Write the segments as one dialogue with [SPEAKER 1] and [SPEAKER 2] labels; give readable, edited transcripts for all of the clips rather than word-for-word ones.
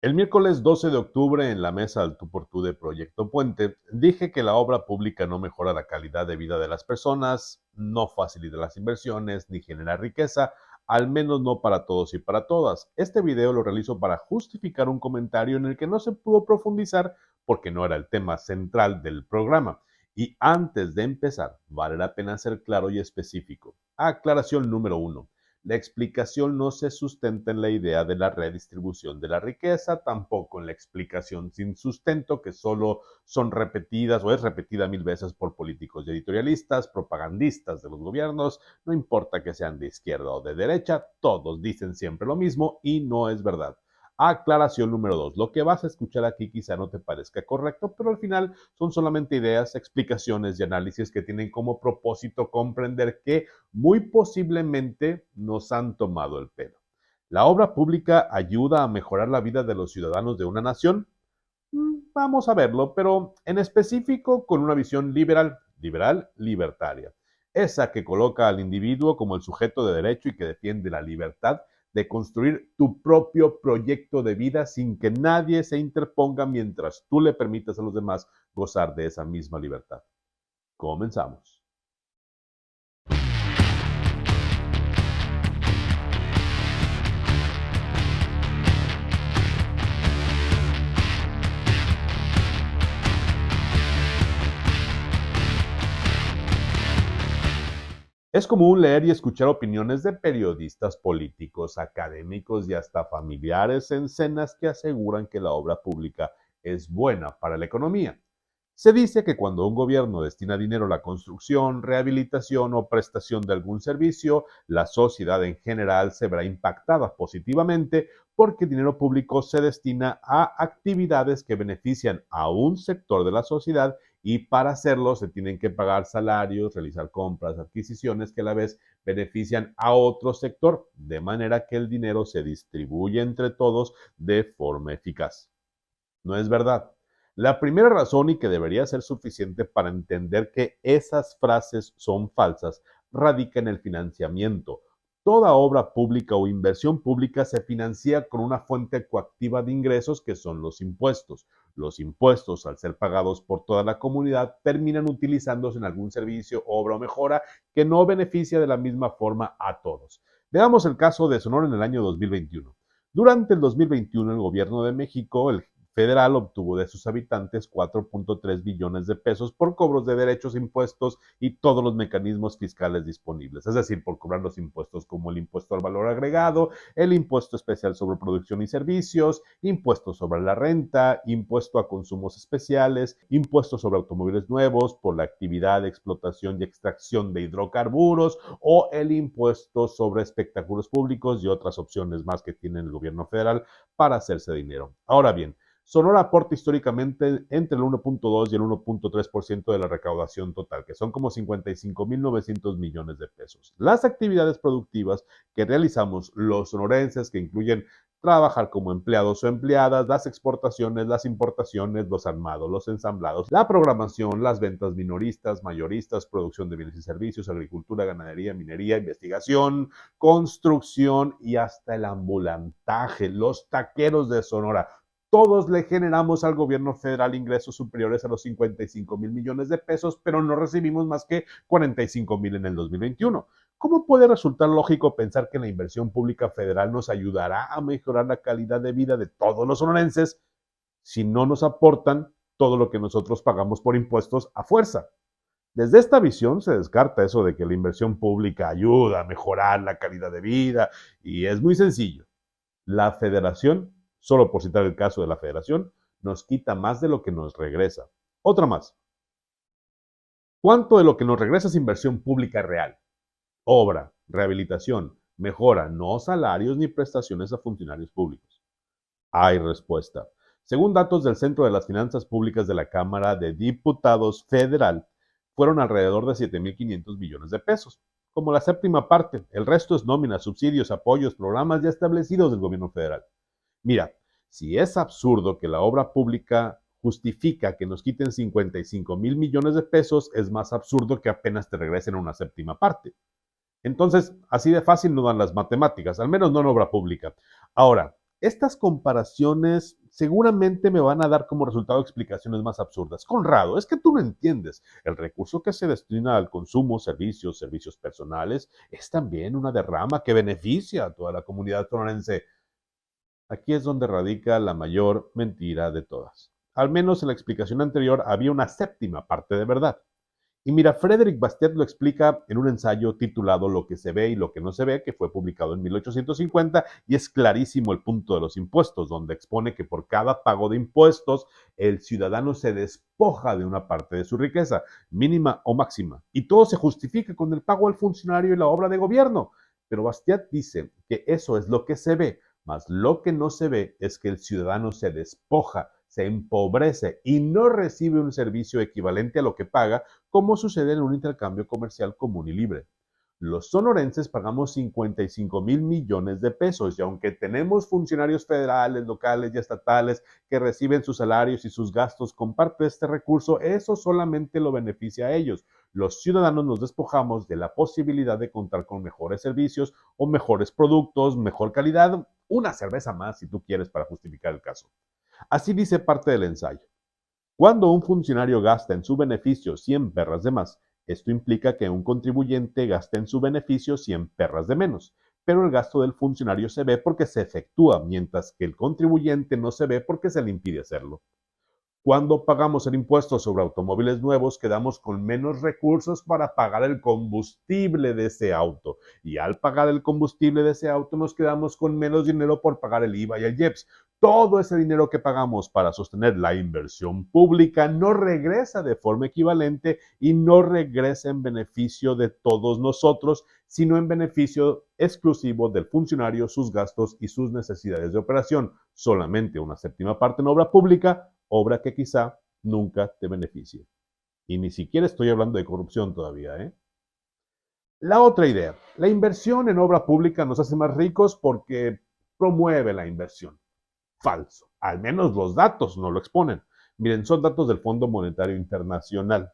[SPEAKER 1] El miércoles 12 de octubre, en la mesa al tú por tú de Proyecto Puente, dije que la obra pública no mejora la calidad de vida de las personas, no facilita las inversiones ni genera riqueza, al menos no para todos y para todas. Este video lo realizo para justificar un comentario en el que no se pudo profundizar porque no era el tema central del programa. Y antes de empezar, vale la pena ser claro y específico. Aclaración número 1. La explicación no se sustenta en la idea de la redistribución de la riqueza, tampoco en la explicación sin sustento que solo son repetidas o es repetida 1000 veces por políticos y editorialistas, propagandistas de los gobiernos, no importa que sean de izquierda o de derecha, todos dicen siempre lo mismo y no es verdad. Aclaración número 2. Lo que vas a escuchar aquí quizá no te parezca correcto, pero al final son solamente ideas, explicaciones y análisis que tienen como propósito comprender que muy posiblemente nos han tomado el pelo. ¿La obra pública ayuda a mejorar la vida de los ciudadanos de una nación? Vamos a verlo, pero en específico con una visión libertaria. Esa que coloca al individuo como el sujeto de derecho y que defiende la libertad de construir tu propio proyecto de vida sin que nadie se interponga mientras tú le permitas a los demás gozar de esa misma libertad. Comenzamos. Es común leer y escuchar opiniones de periodistas, políticos, académicos y hasta familiares en cenas que aseguran que la obra pública es buena para la economía. Se dice que cuando un gobierno destina dinero a la construcción, rehabilitación o prestación de algún servicio, la sociedad en general se verá impactada positivamente porque el dinero público se destina a actividades que benefician a un sector de la sociedad y para hacerlo se tienen que pagar salarios, realizar compras, adquisiciones que a la vez benefician a otro sector, de manera que el dinero se distribuye entre todos de forma eficaz. No es verdad. La primera razón, y que debería ser suficiente para entender que esas frases son falsas, radica en el financiamiento. Toda obra pública o inversión pública se financia con una fuente coactiva de ingresos que son los impuestos. Los impuestos, al ser pagados por toda la comunidad, terminan utilizándose en algún servicio, obra o mejora que no beneficia de la misma forma a todos. Veamos el caso de Sonora en el año 2021. Durante el 2021, el gobierno de México, el federal, obtuvo de sus habitantes 4.3 billones de pesos por cobros de derechos, impuestos y todos los mecanismos fiscales disponibles, es decir, por cobrar los impuestos como el impuesto al valor agregado, el impuesto especial sobre producción y servicios, impuesto sobre la renta, impuesto a consumos especiales, impuesto sobre automóviles nuevos por la actividad de explotación y extracción de hidrocarburos o el impuesto sobre espectáculos públicos y otras opciones más que tiene el gobierno federal para hacerse dinero. Ahora bien, Sonora aporta históricamente entre el 1.2 y el 1.3% de la recaudación total, que son como 55.900 millones de pesos. Las actividades productivas que realizamos los sonorenses, que incluyen trabajar como empleados o empleadas, las exportaciones, las importaciones, los armados, los ensamblados, la programación, las ventas minoristas, mayoristas, producción de bienes y servicios, agricultura, ganadería, minería, investigación, construcción y hasta el ambulantaje, los taqueros de Sonora. Todos le generamos al gobierno federal ingresos superiores a los 55.000 millones de pesos, pero no recibimos más que 45.000 en el 2021. ¿Cómo puede resultar lógico pensar que la inversión pública federal nos ayudará a mejorar la calidad de vida de todos los sonorenses si no nos aportan todo lo que nosotros pagamos por impuestos a fuerza? Desde esta visión se descarta eso de que la inversión pública ayuda a mejorar la calidad de vida y es muy sencillo. La federación, solo por citar el caso de la federación, nos quita más de lo que nos regresa. Otra más. ¿Cuánto de lo que nos regresa es inversión pública real? Obra, rehabilitación, mejora, no salarios ni prestaciones a funcionarios públicos. Hay respuesta. Según datos del Centro de las Finanzas Públicas de la Cámara de Diputados Federal, fueron alrededor de 7.500 millones de pesos, como la séptima parte. El resto es nómina, subsidios, apoyos, programas ya establecidos del gobierno federal. Mira, si es absurdo que la obra pública justifica que nos quiten 55.000 millones de pesos, es más absurdo que apenas te regresen una séptima parte. Entonces, así de fácil no dan las matemáticas, al menos no en obra pública. Ahora, Estas comparaciones seguramente me van a dar como resultado explicaciones más absurdas. Conrado, es que tú no entiendes. El recurso que se destina al consumo, servicios personales, es también una derrama que beneficia a toda la comunidad sonorense. Aquí es donde radica la mayor mentira de todas. Al menos en la explicación anterior había una séptima parte de verdad. Y mira, Frédéric Bastiat lo explica en un ensayo titulado Lo que se ve y lo que no se ve, que fue publicado en 1850, y es clarísimo el punto de los impuestos, donde expone que por cada pago de impuestos, el ciudadano se despoja de una parte de su riqueza, mínima o máxima, y todo se justifica con el pago al funcionario y la obra de gobierno. Pero Bastiat dice que eso es lo que se ve, mas lo que no se ve es que el ciudadano se despoja, se empobrece y no recibe un servicio equivalente a lo que paga, como sucede en un intercambio comercial común y libre. Los sonorenses pagamos 55 mil millones de pesos y aunque tenemos funcionarios federales, locales y estatales que reciben sus salarios y sus gastos con parte de este recurso, eso solamente lo beneficia a ellos. Los ciudadanos nos despojamos de la posibilidad de contar con mejores servicios o mejores productos, mejor calidad, una cerveza más si tú quieres para justificar el caso. Así dice parte del ensayo. Cuando un funcionario gasta en su beneficio 100 perras de más, esto implica que un contribuyente gasta en su beneficio 100 perras de menos, pero el gasto del funcionario se ve porque se efectúa, mientras que el contribuyente no se ve porque se le impide hacerlo. Cuando pagamos el impuesto sobre automóviles nuevos, quedamos con menos recursos para pagar el combustible de ese auto. Y al pagar el combustible de ese auto, nos quedamos con menos dinero por pagar el IVA y el IEPS. Todo ese dinero que pagamos para sostener la inversión pública no regresa de forma equivalente y no regresa en beneficio de todos nosotros, sino en beneficio exclusivo del funcionario, sus gastos y sus necesidades de operación. Solamente una séptima parte en obra pública, obra que quizá nunca te beneficie. Y ni siquiera estoy hablando de corrupción todavía, ¿eh? La otra idea, la inversión en obra pública nos hace más ricos porque promueve la inversión. Falso. Al menos los datos no lo exponen. Miren, son datos del Fondo Monetario Internacional,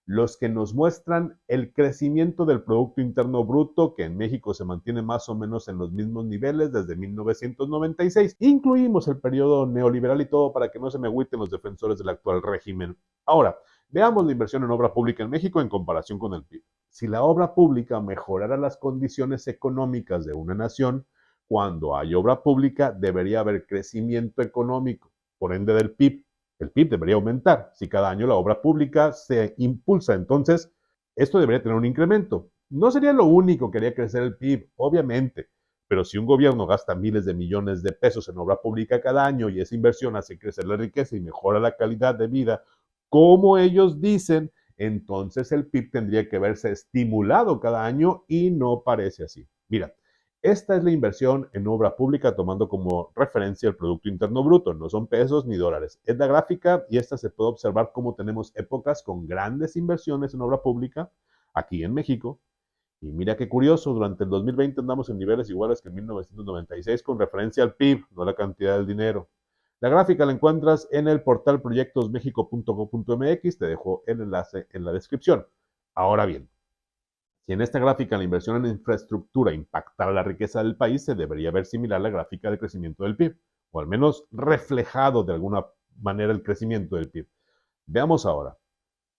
[SPEAKER 1] los que nos muestran el crecimiento del Producto Interno Bruto, que en México se mantiene más o menos en los mismos niveles desde 1996. Incluimos el periodo neoliberal y todo para que no se me agüiten los defensores del actual régimen. Ahora, veamos la inversión en obra pública en México en comparación con el PIB. Si la obra pública mejorara las condiciones económicas de una nación, cuando hay obra pública debería haber crecimiento económico, por ende del PIB. El PIB debería aumentar si cada año la obra pública se impulsa. Entonces, esto debería tener un incremento. No sería lo único que haría crecer el PIB, obviamente, pero si un gobierno gasta miles de millones de pesos en obra pública cada año y esa inversión hace crecer la riqueza y mejora la calidad de vida, como ellos dicen, entonces el PIB tendría que verse estimulado cada año y no parece así. Mira, esta es la inversión en obra pública tomando como referencia el Producto Interno Bruto, no son pesos ni dólares. Es la gráfica y esta se puede observar cómo tenemos épocas con grandes inversiones en obra pública aquí en México. Y mira qué curioso, durante el 2020 andamos en niveles iguales que en 1996 con referencia al PIB, no a la cantidad del dinero. La gráfica la encuentras en el portal proyectosmexico.gov.mx, te dejo el enlace en la descripción. Ahora bien, si en esta gráfica la inversión en infraestructura impactara la riqueza del país, se debería ver similar la gráfica de crecimiento del PIB, o al menos reflejado de alguna manera el crecimiento del PIB. Veamos ahora.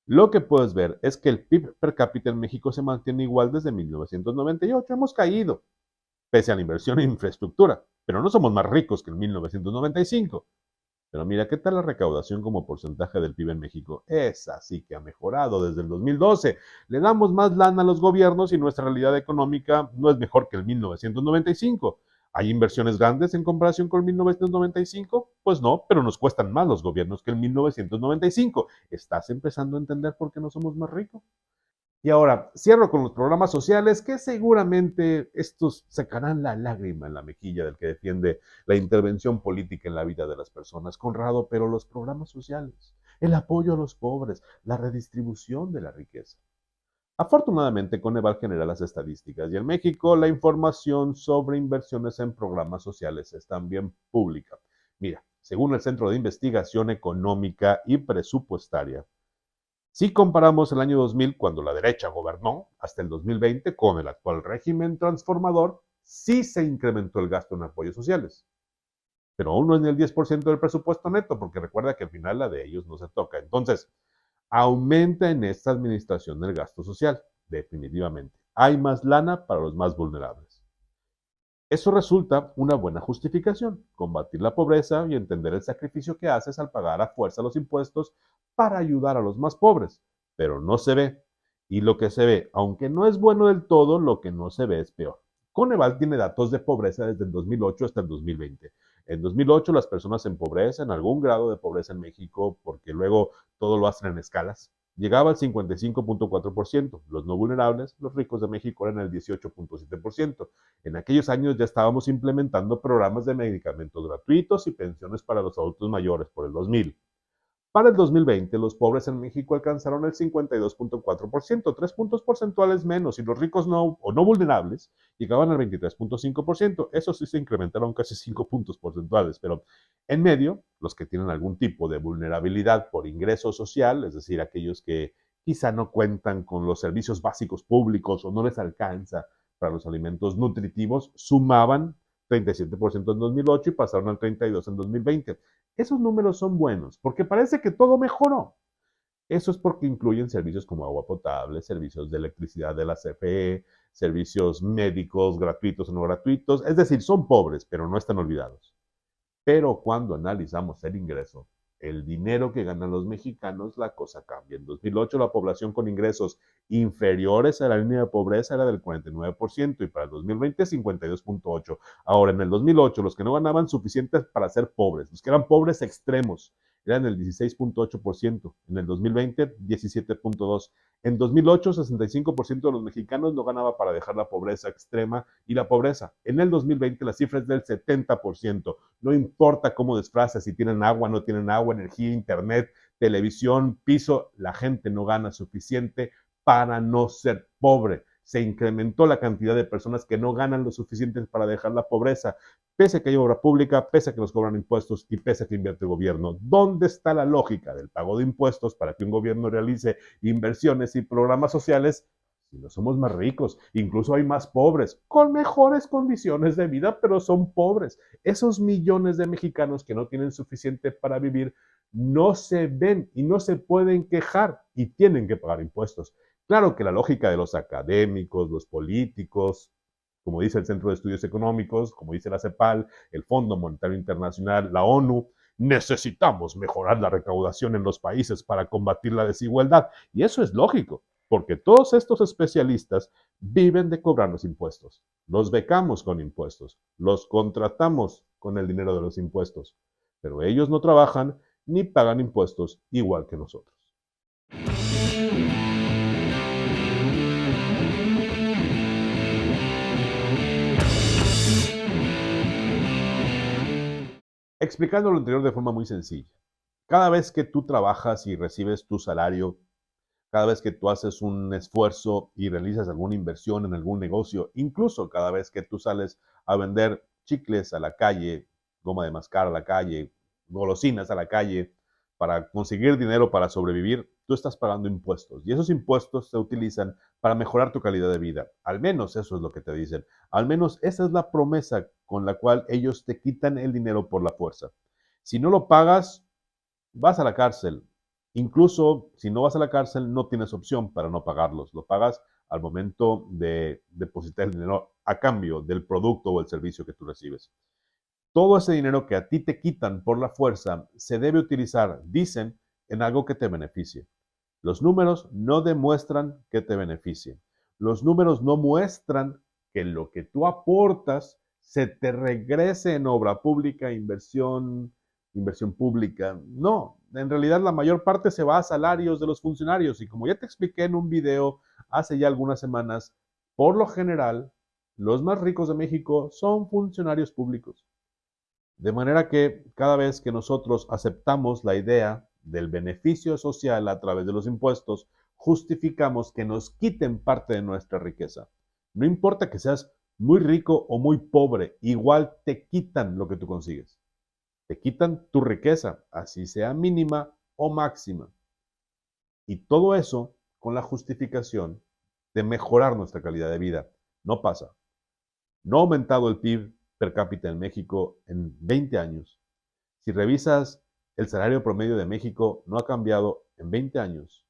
[SPEAKER 1] Lo que puedes ver es que el PIB per cápita en México se mantiene igual desde 1998. Hemos caído, pese a la inversión en infraestructura, pero no somos más ricos que en 1995. Pero mira, ¿qué tal la recaudación como porcentaje del PIB en México? Esa sí que ha mejorado desde el 2012. Le damos más lana a los gobiernos y nuestra realidad económica no es mejor que el 1995. ¿Hay inversiones grandes en comparación con el 1995? Pues no, pero nos cuestan más los gobiernos que el 1995. ¿Estás empezando a entender por qué no somos más ricos? Y ahora, cierro con los programas sociales que seguramente estos sacarán la lágrima en la mejilla del que defiende la intervención política en la vida de las personas. Conrado, pero los programas sociales, el apoyo a los pobres, la redistribución de la riqueza. Afortunadamente, Coneval genera las estadísticas y en México la información sobre inversiones en programas sociales es también pública. Mira, según el Centro de Investigación Económica y Presupuestaria, si comparamos el año 2000, cuando la derecha gobernó, hasta el 2020, con el actual régimen transformador, sí se incrementó el gasto en apoyos sociales. pero aún no es ni el 10% del presupuesto neto, porque recuerda que al final la de ellos no se toca. Entonces, aumenta en esta administración el gasto social, definitivamente. Hay más lana para los más vulnerables. Eso resulta una buena justificación, combatir la pobreza y entender el sacrificio que haces al pagar a fuerza los impuestos para ayudar a los más pobres, pero no se ve. Y lo que se ve, aunque no es bueno del todo, lo que no se ve es peor. Coneval tiene datos de pobreza desde el 2008 hasta el 2020. En 2008 las personas en pobreza, en algún grado de pobreza en México, porque luego todo lo hacen en escalas, llegaba al 55.4%. Los no vulnerables, los ricos de México, eran el 18.7%. En aquellos años ya estábamos implementando programas de medicamentos gratuitos y pensiones para los adultos mayores por el 2000. Para el 2020, los pobres en México alcanzaron el 52.4%, 3 puntos porcentuales menos, y los ricos no o no vulnerables llegaban al 23.5%. Eso sí se incrementaron casi 5 puntos porcentuales, pero en medio, los que tienen algún tipo de vulnerabilidad por ingreso social, es decir, aquellos que quizá no cuentan con los servicios básicos públicos o no les alcanza para los alimentos nutritivos, sumaban 37% en 2008 y pasaron al 32% en 2020. Esos números son buenos porque parece que todo mejoró. Eso es porque incluyen servicios como agua potable, servicios de electricidad de la CFE, servicios médicos gratuitos o no gratuitos. Es decir, son pobres, pero no están olvidados. Pero cuando analizamos el ingreso, el dinero que ganan los mexicanos, la cosa cambia. En 2008 la población con ingresos inferiores a la línea de pobreza era del 49% y para el 2020 52.8%. Ahora, en el 2008 los que no ganaban suficientes para ser pobres, los que eran pobres extremos, eran el 16.8%, en el 2020 17.2%. En 2008, 65% de los mexicanos no ganaba para dejar la pobreza extrema y la pobreza. En el 2020 la cifra es del 70%. No importa cómo desfraza, si tienen agua, no tienen agua, energía, internet, televisión, piso, la gente no gana suficiente para no ser pobre. Se incrementó la cantidad de personas que no ganan lo suficiente para dejar la pobreza, pese a que hay obra pública, pese a que nos cobran impuestos y pese a que invierte el gobierno. ¿Dónde está la lógica del pago de impuestos para que un gobierno realice inversiones y programas sociales si no somos más ricos? Incluso hay más pobres, con mejores condiciones de vida, pero son pobres. Esos millones de mexicanos que no tienen suficiente para vivir no se ven y no se pueden quejar y tienen que pagar impuestos. Claro que la lógica de los académicos, los políticos, como dice el Centro de Estudios Económicos, como dice la CEPAL, el Fondo Monetario Internacional, la ONU, necesitamos mejorar la recaudación en los países para combatir la desigualdad. Y eso es lógico, porque todos estos especialistas viven de cobrar los impuestos. Los becamos con impuestos, los contratamos con el dinero de los impuestos, pero ellos no trabajan ni pagan impuestos igual que nosotros. Explicando lo anterior de forma muy sencilla. Cada vez que tú trabajas y recibes tu salario, cada vez que tú haces un esfuerzo y realizas alguna inversión en algún negocio, incluso cada vez que tú sales a vender chicles a la calle, goma de mascar a la calle, golosinas a la calle, para conseguir dinero para sobrevivir, tú estás pagando impuestos y esos impuestos se utilizan para mejorar tu calidad de vida. Al menos eso es lo que te dicen. Al menos esa es la promesa con la cual ellos te quitan el dinero por la fuerza. Si no lo pagas, vas a la cárcel. Incluso si no vas a la cárcel, no tienes opción para no pagarlos. Lo pagas al momento de depositar el dinero a cambio del producto o el servicio que tú recibes. Todo ese dinero que a ti te quitan por la fuerza se debe utilizar, dicen, en algo que te beneficie. Los números no demuestran que te beneficie. Los números no muestran que lo que tú aportas se te regrese en obra pública, inversión pública. No, en realidad la mayor parte se va a salarios de los funcionarios y como ya te expliqué en un video hace ya algunas semanas, por lo general, los más ricos de México son funcionarios públicos. De manera que cada vez que nosotros aceptamos la idea del beneficio social a través de los impuestos, justificamos que nos quiten parte de nuestra riqueza. No importa que seas muy rico o muy pobre, igual te quitan lo que tú consigues. Te quitan tu riqueza, así sea mínima o máxima. Y todo eso con la justificación de mejorar nuestra calidad de vida. No pasa. No ha aumentado el PIB, per cápita en México en 20 años. Si revisas, el salario promedio de México no ha cambiado en 20 años.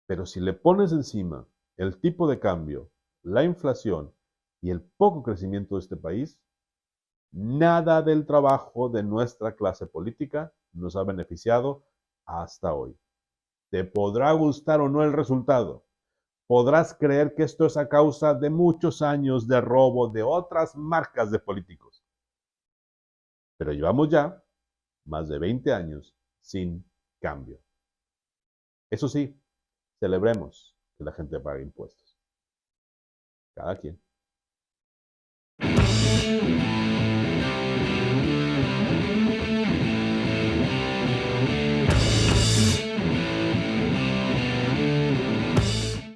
[SPEAKER 1] Pero si le pones encima el tipo de cambio, la inflación y el poco crecimiento de este país, nada del trabajo de nuestra clase política nos ha beneficiado hasta hoy. Te podrá gustar o no el resultado. Podrás creer que esto es a causa de muchos años de robo de otras marcas de políticos. Pero llevamos ya más de 20 años sin cambio. Eso sí, celebremos que la gente pague impuestos. Cada quien.